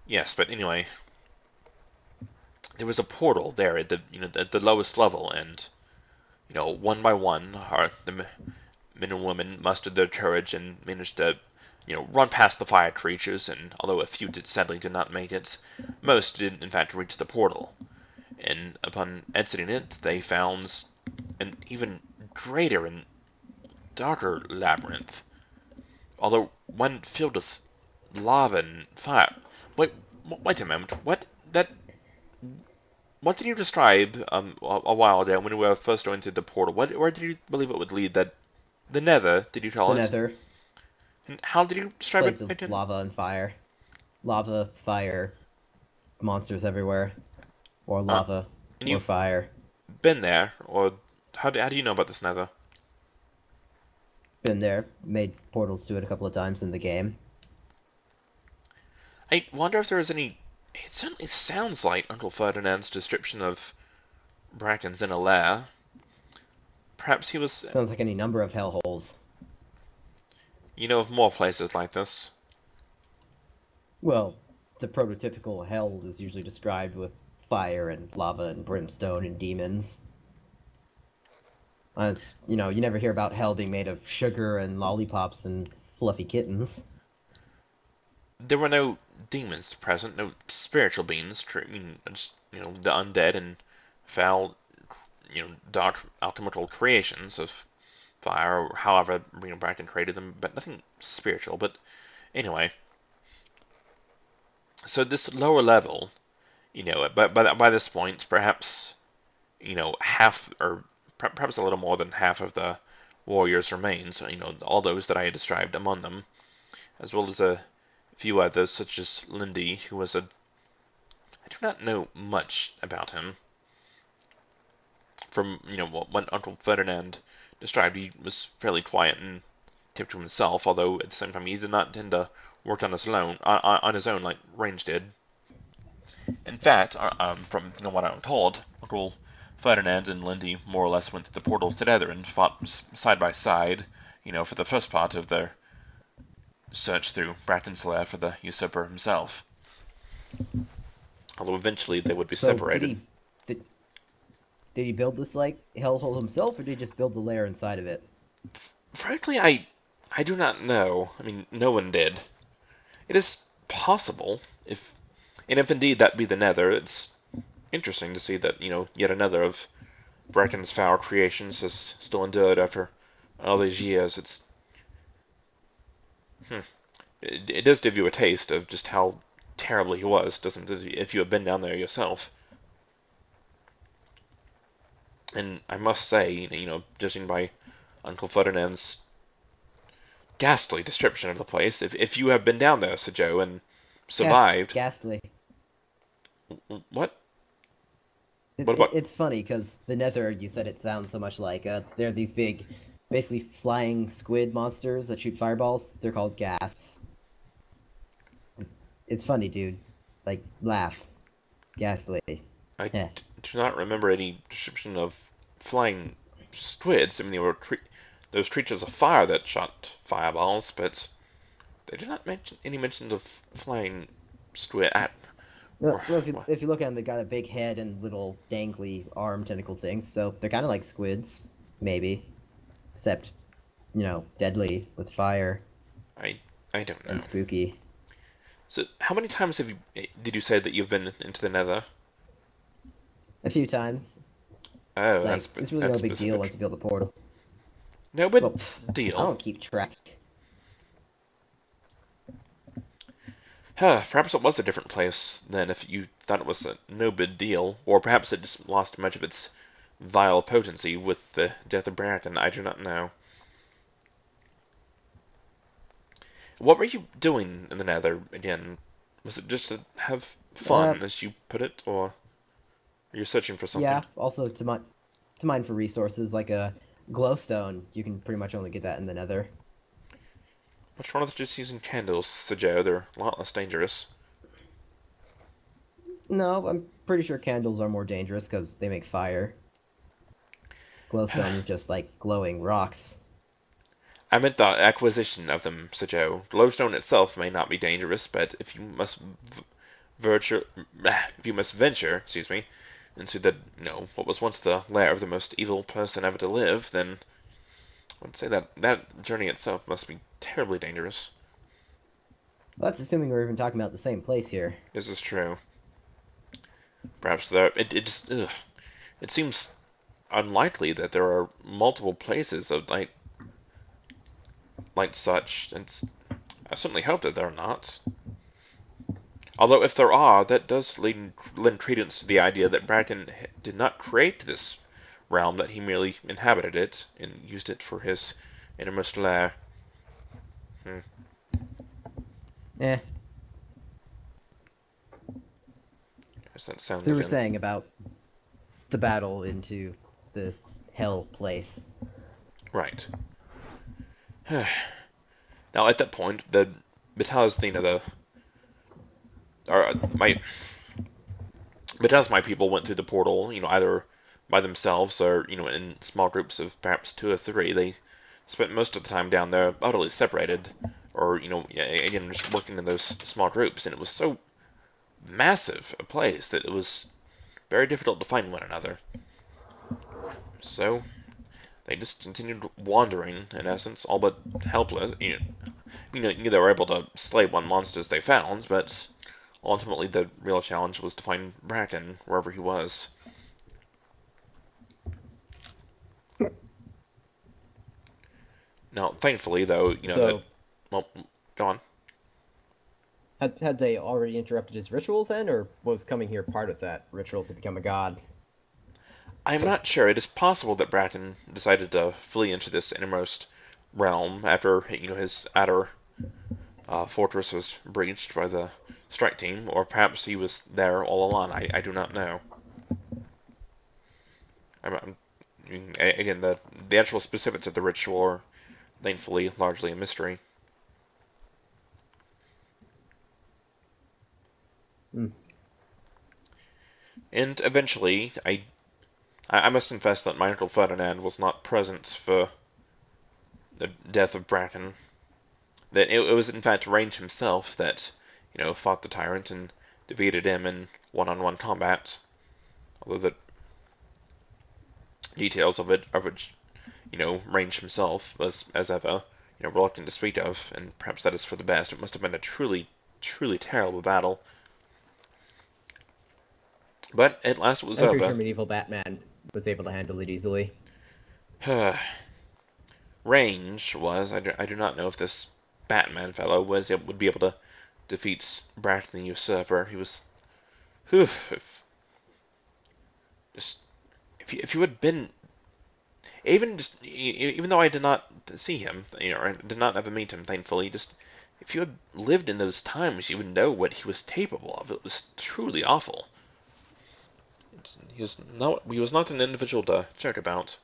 Yes, but anyway, there was a portal there at the lowest level, and one by one, the men and women mustered their courage and managed to run past the fire creatures. And although a few sadly did not make it, most did in fact reach the portal. And upon exiting it, they found an even greater and darker labyrinth, although one filled with lava and fire. Wait, wait a moment. What did you describe a while ago when we were first going to the portal? Where did you believe it would lead? The Nether, did you call The it? Nether, And how did you describe it place of again? lava and fire. Lava, fire, monsters everywhere. Or Uh, lava, and or you've fire. been there, or how do you know about this Nether? Been there, made portals to it a couple of times in the game. I wonder if there is any. It certainly sounds like Uncle Ferdinand's description of Bracken's in a lair. Perhaps he was, Sounds like any number of hellholes. of more places like this. Well, the prototypical hell is usually described with fire and lava and brimstone and demons. You never hear about hell being made of sugar and lollipops and fluffy kittens. There were no demons present, no spiritual beings, just, the undead and foul, dark alchemical creations of fire, or however Bracken created them, but nothing spiritual. But anyway, so this lower level, but by this point, perhaps, half or perhaps a little more than half of the warriors remains. All those that I had described among them, as well as a few others, such as Lindy, who was a. I do not know much about him. From what Uncle Ferdinand described, he was fairly quiet and kept to himself. Although at the same time, he did not tend to work on his own like Range did. In fact, from what I'm told, Uncle Ferdinand and Lindy more or less went to the portals together and fought side by side, for the first part of their search through Bratton's lair for the usurper himself. Although eventually they would be So separated. did he build this like hellhole himself, or did he just build the lair inside of it? Frankly, I do not know. I mean, no one did. It is possible, if indeed that be the Nether. It's interesting to see that yet another of Bracken's foul creations has still endured after all these years. Hmm, it does give you a taste of just how terrible he was, doesn't it? If you have been down there yourself. And I must say, judging by Uncle Ferdinand's ghastly description of the place, if you have been down there, Sir Joe, and Yeah, survived, ghastly. what? What about? It's funny because the Nether, you said it sounds so much like they're these big, basically flying squid monsters that shoot fireballs. They're called gas. It's funny, dude. Like laugh, ghastly. I Yeah. do not remember any description of flying squids. I mean, they were those creatures of fire that shot fireballs, but they do not mention any mention of flying squid. Well, if you look at them, they got a big head and little dangly arm tentacle things, so they're kind of like squids, maybe, except deadly with fire I I don't know. and spooky. So, how many times did you say that you've been into the Nether? A few times. Oh, Like it's really no that's big deal specific. once you build a portal. No Well, big I deal. don't keep track. Huh, perhaps it was a different place then if you thought it was no big deal, or perhaps it just lost much of its vile potency with the death of Bracken. I do not know. What were you doing in the Nether again? Was it just to have Uh, fun, as you put it, or you're searching for something? yeah. Also to mine for resources like a glowstone. You can pretty much only get that in the Nether. Which one of just using candles, Sir Joe? They're a lot less dangerous. No, I'm pretty sure candles are more dangerous because they make fire. Glowstone is just like glowing rocks. I meant the acquisition of them, Sir Joe. Glowstone itself may not be dangerous, but if you must venture, if you must venture, into the, what was once the lair of the most evil person ever to live, then I would say that that journey itself must be terribly dangerous. Well, that's assuming we're even talking about the same place here. This is true. Perhaps there, it just, it seems unlikely that there are multiple places of like such, and I certainly hope that there are not. Although if there are, that does lend credence to the idea that Bracton did not create this realm, that he merely inhabited it and used it for his innermost lair. Eh. Does that sound So we were again? saying about the battle into the hell place. Right. Now, at that point, because my people went through the portal, either by themselves or in small groups of perhaps two or three. They spent most of the time down there utterly separated, or again just working in those small groups, and it was so massive a place that it was very difficult to find one another. So they just continued wandering, in essence, all but helpless. They were able to slay what monsters they found, but ultimately the real challenge was to find Bracken wherever he was. Now, thankfully, though, that. So Well, go on. had they already interrupted his ritual then, or was coming here part of that ritual to become a god? I'm not sure. It is possible that Bracken decided to flee into this innermost realm after, his outer fortress was breached by the strike team, or perhaps he was there all along. I do not know. Again, the actual specifics of the ritual are thankfully largely a mystery. Mm. And eventually, I must confess that my Uncle Ferdinand was not present for the death of Bracken. That it was in fact Range himself that, fought the tyrant and defeated him in one-on-one combat. Although the details of which, Range himself was, as ever, reluctant to speak of, and perhaps that is for the best. It must have been a truly, truly terrible battle. But at last it was I'm pretty over. sure medieval Batman was able to handle it easily. Range was. I do not know if this Batman fellow would be able to defeat Bracken the Usurper. He was. Whew, just if you had been even though I did not see him, I did not ever meet him, thankfully. Just if you had lived in those times, you would know what he was capable of. It was truly awful. He was not an individual to joke about.